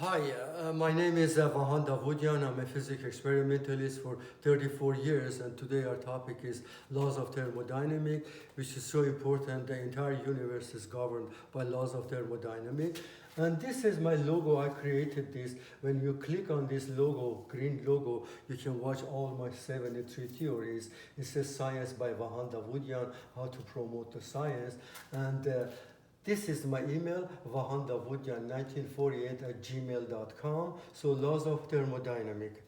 Hi, my name is Vahan Davudyan. I'm a physics experimentalist for 34 years, and today our topic is laws of thermodynamics, which is so important. The entire universe is governed by laws of thermodynamics. And this is my logo. I created this. When you click on this logo, green logo, you can watch all my 73 theories. It says Science by Vahan Davudyan, how to promote the science. And this is my email, vahandavudyan1948@gmail.com. So laws of thermodynamics.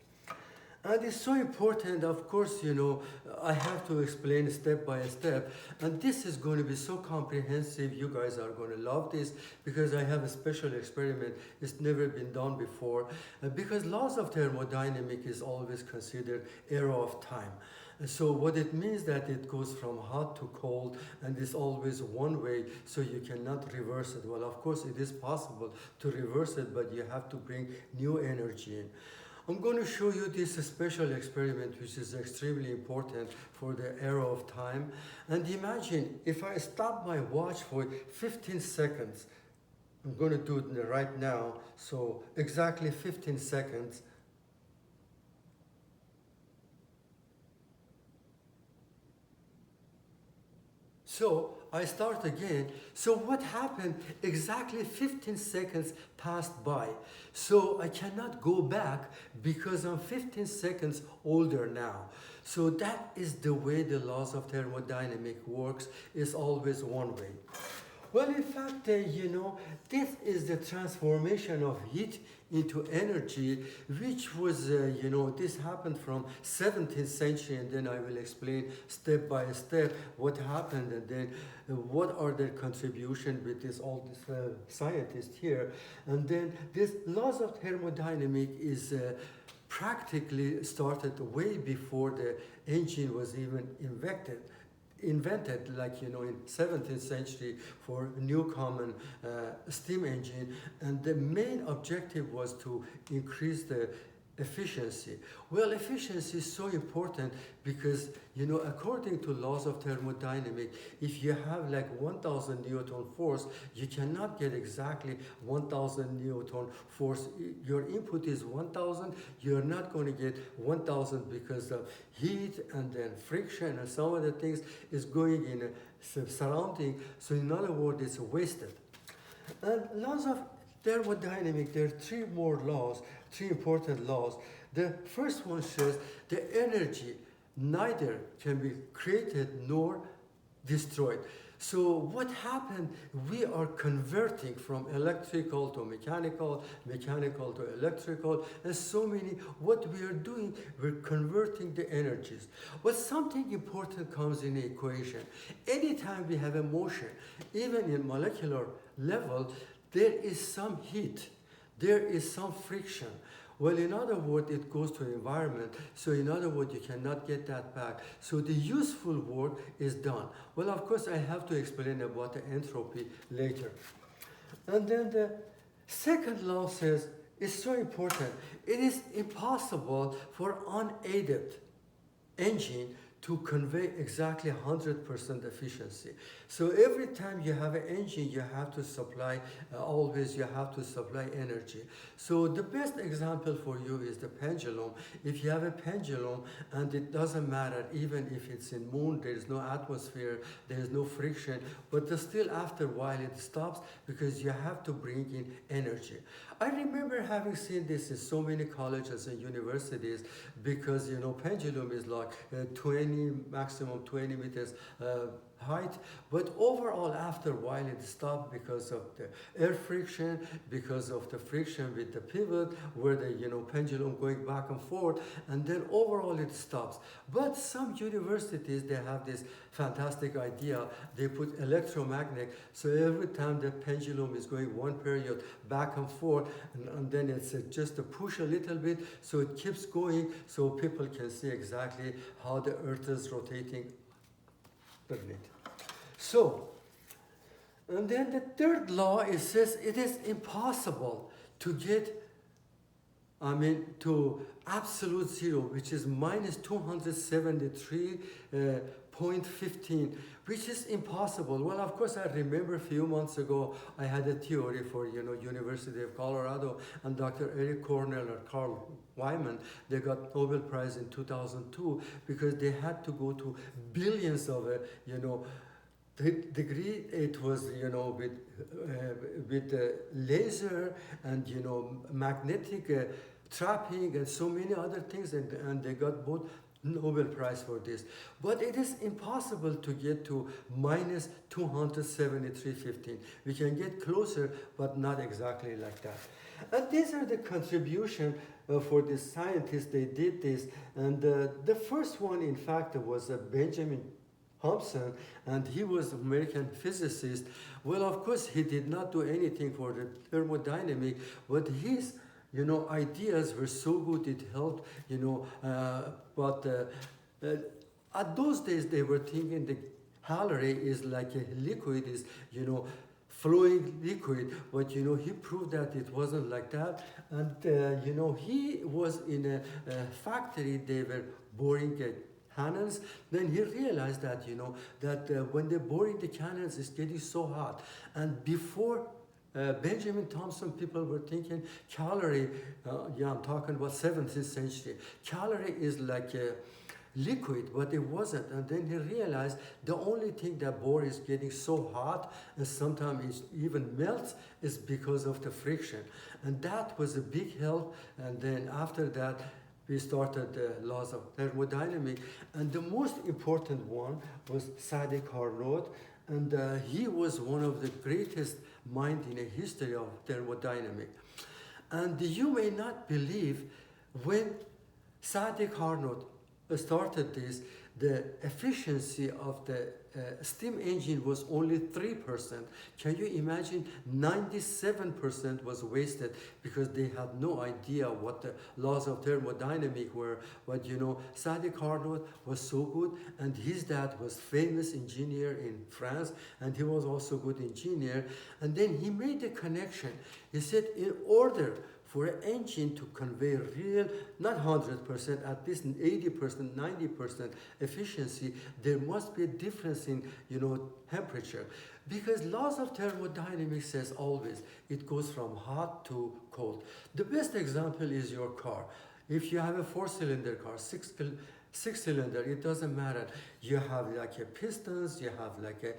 And it's so important, of course, I have to explain step by step. And this is going to be so comprehensive. You guys are going to love this because I have a special experiment. It's never been done before. Because laws of thermodynamics is always considered arrow of time. So what it means that it goes from hot to cold and it's always one way, so you cannot reverse it. Well, of course, it is possible to reverse it, but you have to bring new energy in. I'm going to show you this special experiment, which is extremely important for the arrow of time. And imagine if I stop my watch for 15 seconds. I'm going to do it right now. So exactly 15 seconds. So I start again. So what happened? Exactly 15 seconds passed by. So I cannot go back because I'm 15 seconds older now. So that is the way the laws of thermodynamics works. It's always one way. Well, in fact, this is the transformation of heat into energy, which was, this happened from 17th century, and then I will explain step by step what happened, and then what are their contribution with all these scientists here. And then this laws of thermodynamics is practically started way before the engine was even invented, like in 17th century for new common steam engine, and the main objective was to increase the efficiency. Well, efficiency is so important because according to laws of thermodynamics, if you have like 1000 Newton force, you cannot get exactly 1000 Newton force. Your input is 1000, you're not going to get 1000 because of heat and then friction and some of the things is going in a surrounding. So in other words, it's wasted. And laws of thermodynamics, there are three more laws, three important laws. The first one says the energy neither can be created nor destroyed. So what happened? We are converting from electrical to mechanical, mechanical to electrical, and so many. What we are doing, we're converting the energies. But something important comes in the equation. Anytime we have a motion, even in molecular level, there is some heat, there is some friction. Well, in other words, it goes to the environment. So in other words, you cannot get that back. So the useful work is done. Well, of course, I have to explain about the entropy later. And then the second law says, it's so important. It is impossible for unaided engine to convey exactly 100% efficiency. So every time you have an engine, you have to supply, always you have to supply energy. So the best example for you is the pendulum. If you have a pendulum, and it doesn't matter, even if it's in moon, there is no atmosphere, there is no friction, but still after a while it stops because you have to bring in energy. I remember having seen this in so many colleges and universities because, pendulum is like 20, maximum 20 meters height, but overall after a while it stopped because of the air friction, because of the friction with the pivot where the pendulum going back and forth, and then overall it stops. But some universities, they have this fantastic idea. They put electromagnet, so every time the pendulum is going one period back and forth, and then it's just a push a little bit, so it keeps going, so people can see exactly how the earth is rotating. So, and then the third law, it says it is impossible to get, to absolute zero, which is minus 273 0.15, which is impossible. Well, of course, I remember a few months ago, I had a theory for, University of Colorado, and Dr. Eric Cornell or Carl Wyman, they got Nobel Prize in 2002 because they had to go to billions of, the degree. It was, with laser and, magnetic trapping and so many other things, and they got both Nobel Prize for this. But it is impossible to get to minus 273.15. We can get closer, but not exactly like that. And these are the contribution for the scientists. They did this. And the first one, in fact, was Benjamin Thompson, and he was an American physicist. Well, of course, he did not do anything for the thermodynamic, but his ideas were so good, it helped, but at those days they were thinking the calorie is like a liquid, is, flowing liquid, but, he proved that it wasn't like that. And, he was in a factory, they were boring cannons. Then he realized that, when they're boring the cannons, it's getting so hot. And before Benjamin Thompson, people were thinking calorie, I'm talking about 17th century, calorie is like a liquid, but it wasn't. And then he realized the only thing that bore is getting so hot and sometimes it even melts is because of the friction. And that was a big help. And then after that, we started the laws of thermodynamics. And the most important one was Sadi Carnot. And he was one of the greatest minds in the history of thermodynamics. And you may not believe, when Sadi Carnot started this, the efficiency of the steam engine was only 3%. Can you imagine? 97% was wasted because they had no idea what the laws of thermodynamics were. But Sadi Carnot was so good, and his dad was famous engineer in France, and he was also good engineer. And then he made a connection. He said, in order for an engine to convey real, not 100%, at least 80%, 90% efficiency, there must be a difference in, temperature. Because laws of thermodynamics says always, it goes from hot to cold. The best example is your car. If you have a 4-cylinder car, six-cylinder, it doesn't matter. You have like a pistons, you have like a,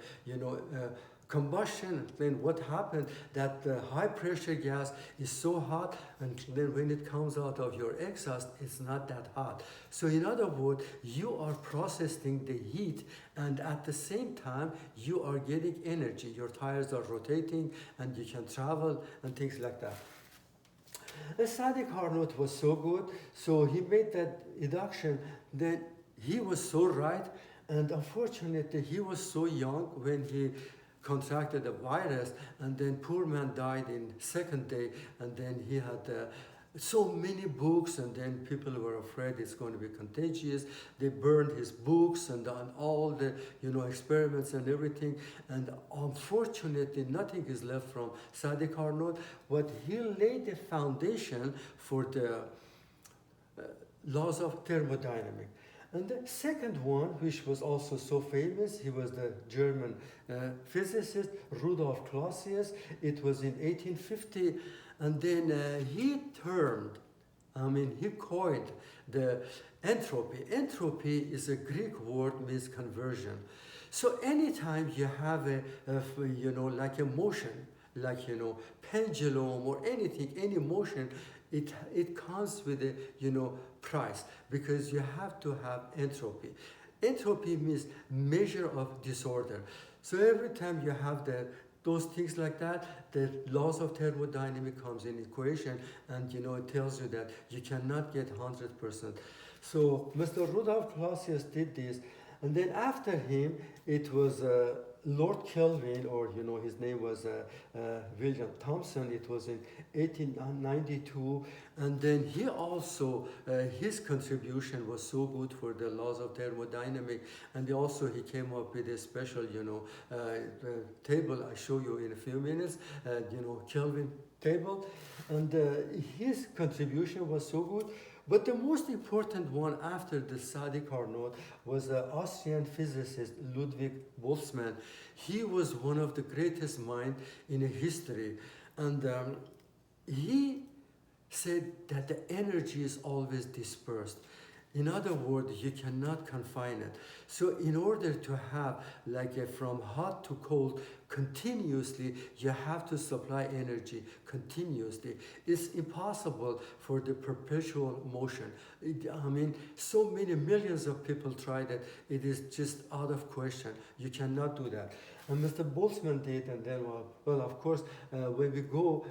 combustion. Then what happened, that the high pressure gas is so hot, and then when it comes out of your exhaust, it's not that hot. So in other words, you are processing the heat, and at the same time you are getting energy. Your tires are rotating and you can travel and things like that. Sadi Carnot was so good, so he made that deduction. Then he was so right, and unfortunately he was so young when he contracted a virus, and then poor man died in second day. And then he had so many books, and then people were afraid it's going to be contagious. They burned his books and on all the experiments and everything. And unfortunately, nothing is left from Sadi Carnot, but he laid the foundation for the laws of thermodynamics. And the second one, which was also so famous, he was the German physicist Rudolf Clausius. It was in 1850, and then he coined the entropy. Entropy is a Greek word, means conversion. So anytime you have like a motion, like pendulum or anything, any motion, it comes with a price, because you have to have entropy. Entropy means measure of disorder. So every time you have those things like that, the laws of thermodynamics comes in equation, and it tells you that you cannot get 100%. So Mr. Rudolf Clausius did this, and then after him it was Lord Kelvin, or his name was William Thomson. It was in 1892, and then he also his contribution was so good for the laws of thermodynamics, and also he came up with a special table I show you in a few minutes, Kelvin table, and his contribution was so good. But the most important one after the Sadi Carnot was the Austrian physicist Ludwig Boltzmann. He was one of the greatest minds in history. And he said that the energy is always dispersed. In other words, you cannot confine it. So in order to have from hot to cold continuously, you have to supply energy continuously. It's impossible for the perpetual motion. So many millions of people tried it. It is just out of question. You cannot do that. And Mr. Boltzmann did, and then, well, of course, when we go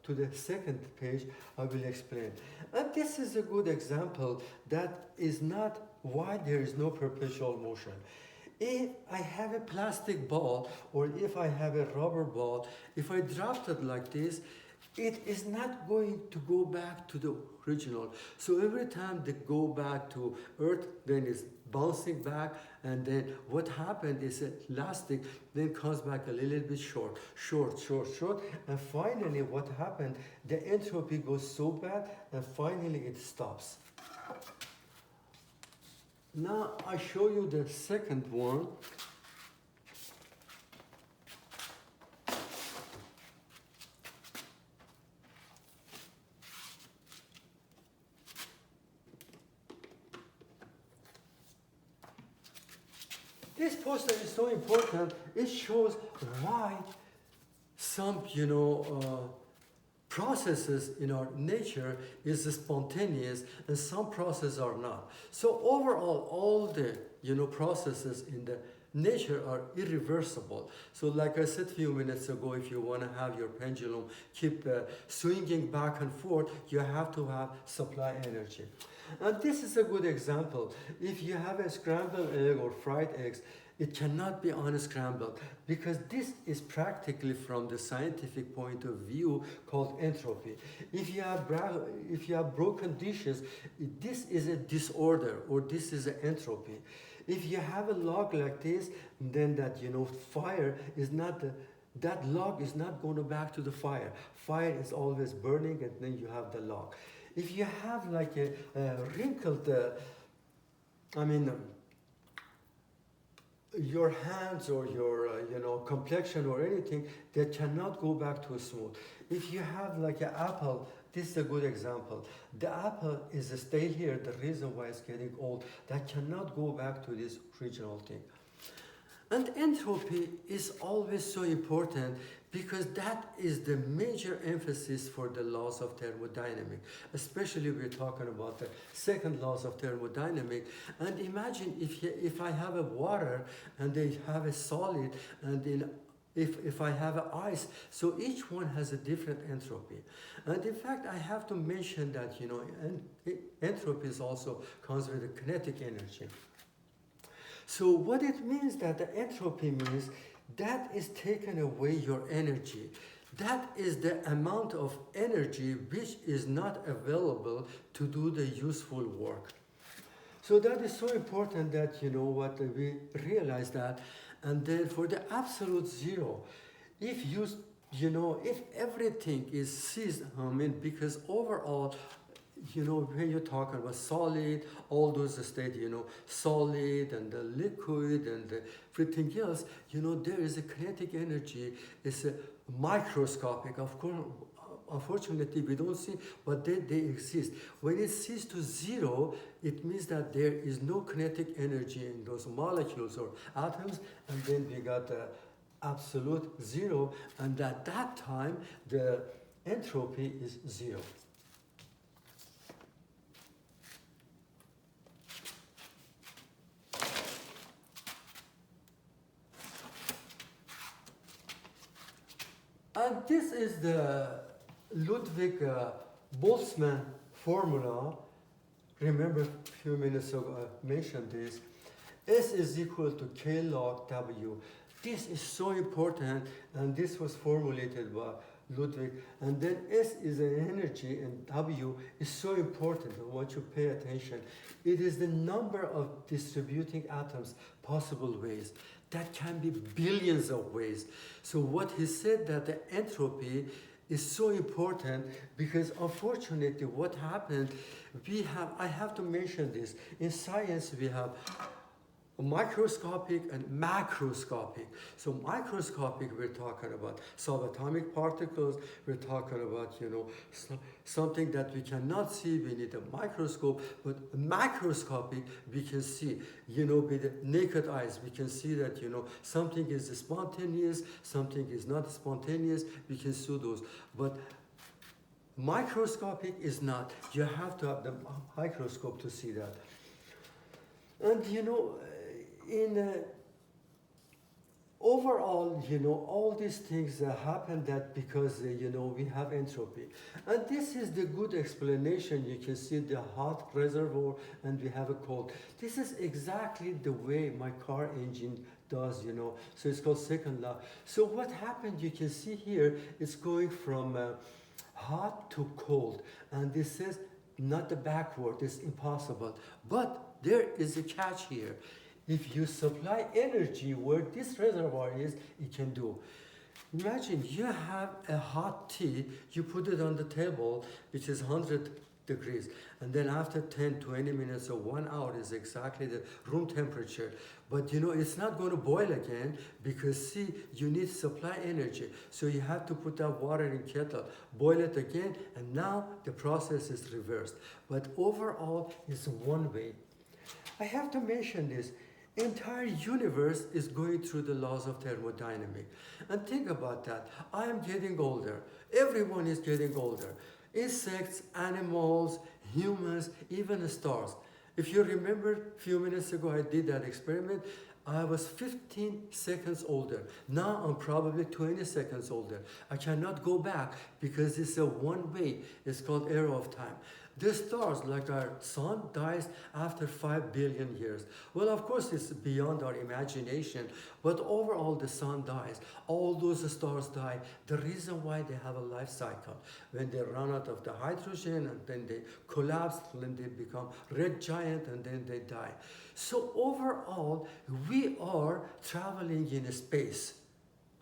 to the second page, I will explain. And this is a good example that is not why there is no perpetual motion. If I have a plastic ball, or if I have a rubber ball, if I drop it like this, it is not going to go back to the original. So every time they go back to Earth, then it's bouncing back, and then what happened is elastic, then comes back a little bit short, and finally what happened, the entropy goes so bad, and finally it stops. Now I show you the second one. This poster is so important. It shows why some, processes in our nature is spontaneous and some processes are not. So overall, all the, processes in the nature are irreversible. So like I said a few minutes ago, if you want to have your pendulum keep swinging back and forth, you have to have supply energy. And this is a good example. If you have a scrambled egg or fried eggs, it cannot be unscrambled because this is practically from the scientific point of view called entropy. If you have broken dishes, this is a disorder or this is an entropy. If you have a log like this, then that fire is not that log is not going back to the fire. Fire is always burning, and then you have the log. If you have like a wrinkled, your hands or your complexion or anything, that cannot go back to smooth. If you have like an apple, this is a good example. The apple is stay here. The reason why it's getting old, that cannot go back to this original thing. And entropy is always so important because that is the major emphasis for the laws of thermodynamics. Especially we're talking about the second laws of thermodynamics. And imagine if I have a water and they have a solid, and then if I have an ice, so each one has a different entropy. And in fact, I have to mention that entropy is also comes with a kinetic energy. So what it means that the entropy means that is taken away your energy. That is the amount of energy which is not available to do the useful work. So that is so important that we realize that. And then for the absolute zero, if if everything is ceased, because overall, when you're talking about solid, all those states, solid and the liquid and everything else, there is a kinetic energy. It's a microscopic. Of course, unfortunately, we don't see, but they exist. When it ceases to zero, it means that there is no kinetic energy in those molecules or atoms, and then we got the absolute zero, and at that time, the entropy is zero. And this is the Ludwig Boltzmann formula. Remember a few minutes ago I mentioned this. S is equal to K log W. This is so important, and this was formulated by Ludwig. And then S is an energy, and W is so important. I want you to pay attention. It is the number of distributing atoms possible ways. That can be billions of ways. So what he said that the entropy is so important because unfortunately what happened, I have to mention this, in science we have microscopic and macroscopic. So microscopic, we're talking about subatomic particles, we're talking about, something that we cannot see, we need a microscope, but macroscopic, we can see, with the naked eyes, we can see that, something is spontaneous, something is not spontaneous, we can see those. But microscopic is not. You have to have the microscope to see that. And in overall, all these things happen that because, we have entropy. And this is the good explanation. You can see the hot reservoir and we have a cold. This is exactly the way my car engine does, So it's called second law. So what happened, you can see here, it's going from hot to cold. And this says not the backward, it's impossible. But there is a catch here. If you supply energy where this reservoir is, it can do. Imagine you have a hot tea, you put it on the table, which is 100 degrees, and then after 10, 20 minutes or 1 hour is exactly the room temperature. But it's not going to boil again because see, you need supply energy. So you have to put that water in kettle, boil it again, and now the process is reversed. But overall, it's one way. I have to mention this. Entire universe is going through the laws of thermodynamics. And think about that. I am getting older. Everyone is getting older. Insects, animals, humans, even stars. If you remember a few minutes ago, I did that experiment. I was 15 seconds older. Now I'm probably 20 seconds older. I cannot go back because it's a one way. It's called error of time. The stars, like our sun, dies after 5 billion years. Well, of course, it's beyond our imagination, but overall, the sun dies. All those stars die. The reason why they have a life cycle, when they run out of the hydrogen, and then they collapse, then they become red giant, and then they die. So overall, we are traveling in space.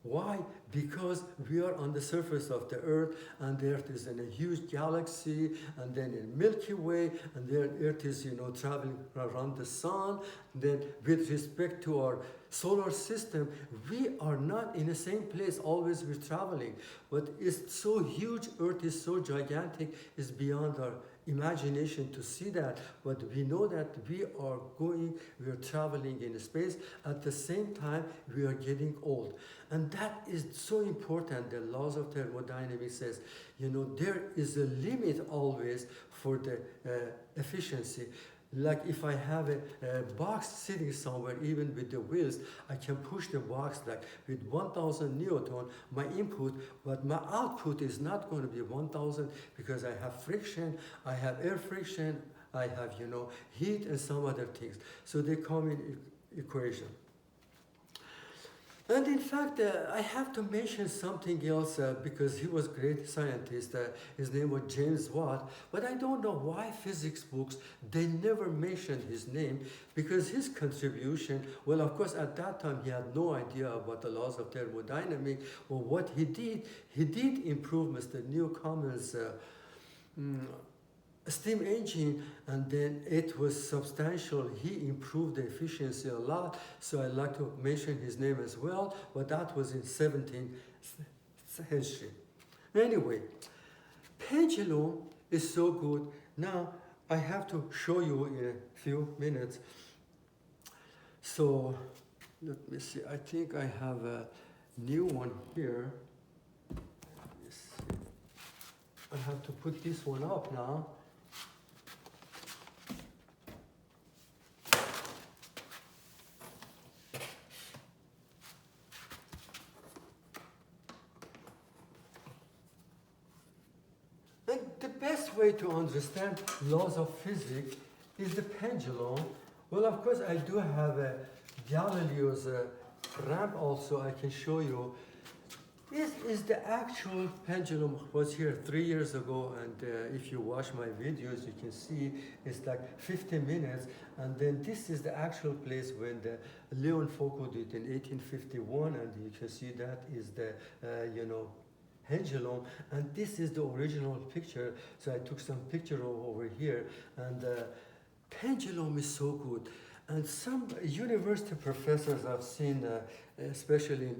Why? Because we are on the surface of the Earth, and the Earth is in a huge galaxy, and then in Milky Way, and then Earth is, traveling around the sun. Then with respect to our solar system, we are not in the same place always we're traveling. But it's so huge, Earth is so gigantic, it's beyond our imagination to see that, but we know that we are traveling in space. At the same time, we are getting old. And that is so important. The laws of thermodynamics says, there is a limit always for the efficiency. Like if I have a box sitting somewhere, even with the wheels, I can push the box like with 1000 Newton, my input, but my output is not going to be 1000 because I have friction, I have air friction, I have, heat and some other things. So they come in equation. And in fact, I have to mention something else because he was a great scientist. His name was James Watt. But I don't know why physics books, they never mention his name because his contribution, well, of course, at that time, he had no idea about the laws of thermodynamics. Well, what he did improve Mr. Newcomen's steam engine, and then it was substantial. He improved the efficiency a lot, so I'd like to mention his name as well, but that was in 17th century. Anyway, pendulum is so good. Now, I have to show you in a few minutes. So, let me see, I think I have a new one here. Let me see. I have to put this one up now. The best way to understand laws of physics is the pendulum. Well, of course, I do have a Galileo's ramp also. I can show you. This is the actual pendulum. Was here 3 years ago, and if you watch my videos, you can see it's like 50 minutes. And then this is the actual place when the Leon Foucault did in 1851, and you can see that is the pendulum, and this is the original picture. So I took some picture over here, and pendulum is so good. And some university professors I've seen, especially in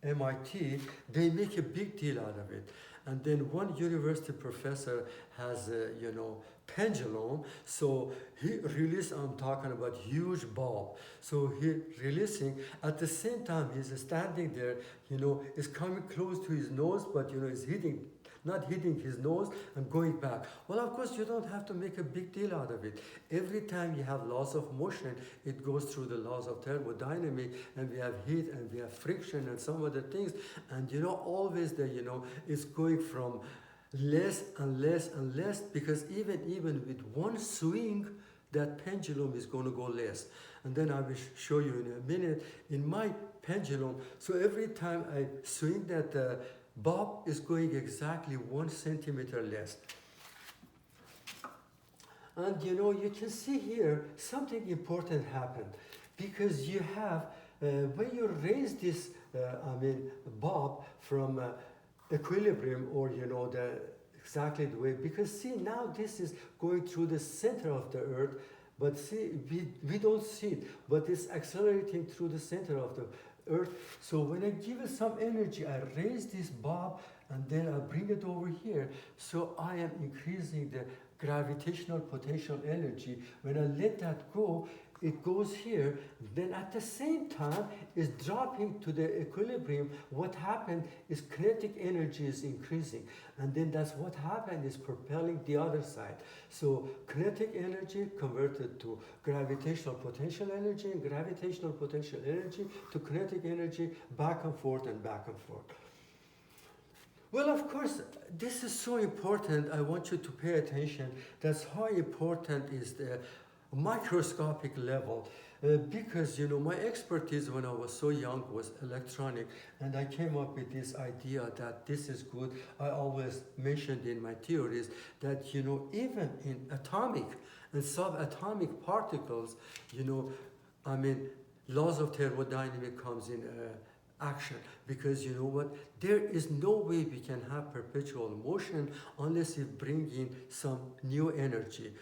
MIT, they make a big deal out of it. And then one university professor has a, pendulum. So he released, I'm talking about huge bulb. So he releasing, at the same time he's standing there, is coming close to his nose, but is not hitting his nose and going back. Well, of course, you don't have to make a big deal out of it. Every time you have laws of motion, it goes through the laws of thermodynamics, and we have heat and we have friction and some other things. And always it's going from less and less and less, because even with one swing, that pendulum is going to go less. And then I will show you in a minute in my pendulum. So every time I swing that bob is going exactly 1 centimeter less. And you can see here something important happened, because you have, when you raise this, bob from equilibrium, or exactly the way, because see, now this is going through the center of the earth, but see, we don't see it, but it's accelerating through the center of the earth. So when I give it some energy, I raise this bob and then I bring it over here. So I am increasing the gravitational potential energy. When I let that go, it goes here. Then at the same time, it's dropping to the equilibrium. What happened is kinetic energy is increasing. And then that's what happened, is propelling the other side. So kinetic energy converted to gravitational potential energy, and gravitational potential energy to kinetic energy, back and forth and back and forth. Well, of course, this is so important. I want you to pay attention. That's how important is the microscopic level. Because, my expertise when I was so young was electronic, and I came up with this idea that this is good. I always mentioned in my theories that, even in atomic and subatomic particles, laws of thermodynamics comes in action, because there is no way we can have perpetual motion unless we bring in some new energy.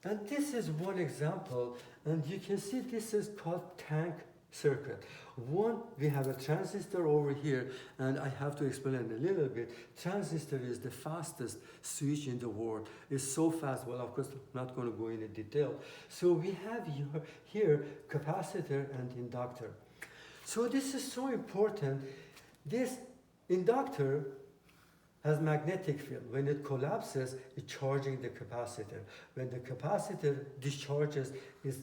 And this is one example, and you can see this is called tank circuit. One, we have a transistor over here, and I have to explain a little bit. Transistor is the fastest switch in the world. It's so fast. Well, of course, I'm not going to go into detail. So we have here capacitor and inductor. So this is so important. This inductor has magnetic field. When it collapses, it's charging the capacitor. When the capacitor discharges, is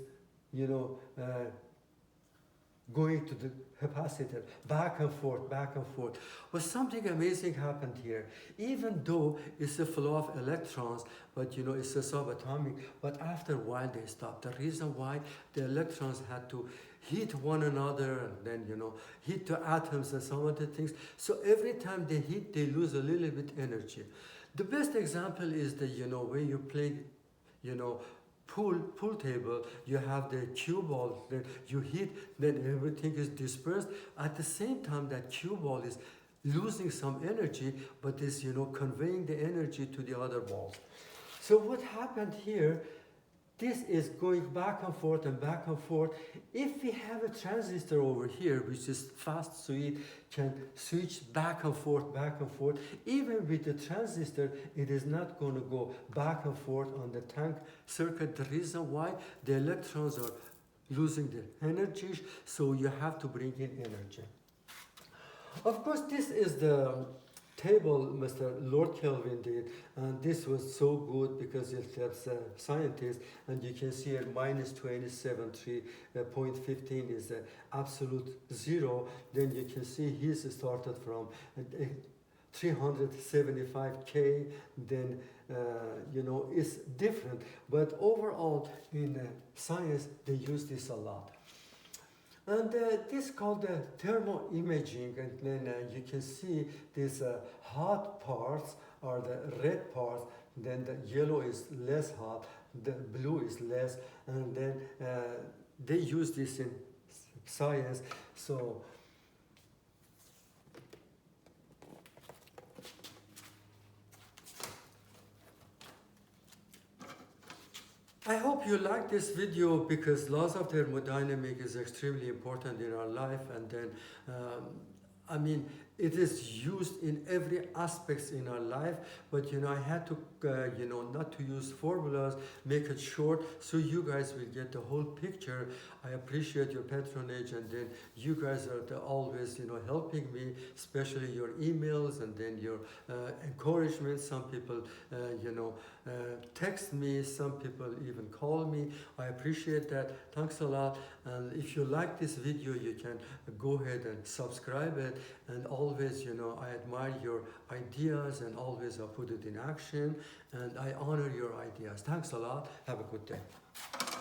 going to the capacitor, back and forth, back and forth. Well, something amazing happened here. Even though it's a flow of electrons, but it's a subatomic, but after a while they stop. The reason why, the electrons had to hit one another, and then hit the atoms and some other things. So every time they hit, they lose a little bit energy. The best example is the when you play pool table, you have the cue ball, then you hit, then everything is dispersed. At the same time, that cue ball is losing some energy, but is conveying the energy to the other balls. So what happened here, this is going back and forth and back and forth. If we have a transistor over here, which is fast switch, can switch back and forth, even with the transistor, it is not going to go back and forth on the tank circuit. The reason why, the electrons are losing their energy, so you have to bring in energy. Of course, this is the table Mr. Lord Kelvin did, and this was so good because it helps scientists, and you can see at minus 27.3.15 is absolute zero. Then you can see he's started from 375K, then it's different, but overall in science they use this a lot. And this is called the thermoimaging, and then you can see these hot parts are the red parts, then the yellow is less hot, the blue is less, and then they use this in science. So hope you like this video because laws of thermodynamics is extremely important in our life, and then I mean, it is used in every aspects in our life, but I had to not to use formulas, make it short so you guys will get the whole picture. I appreciate your patronage, and then you guys are always helping me, especially your emails and then your encouragement. Some people text me, some people even call me. I appreciate that. Thanks a lot. And if you like this video, you can go ahead and subscribe it. And always, I admire your ideas, and always I put it in action, and I honor your ideas. Thanks a lot. Have a good day.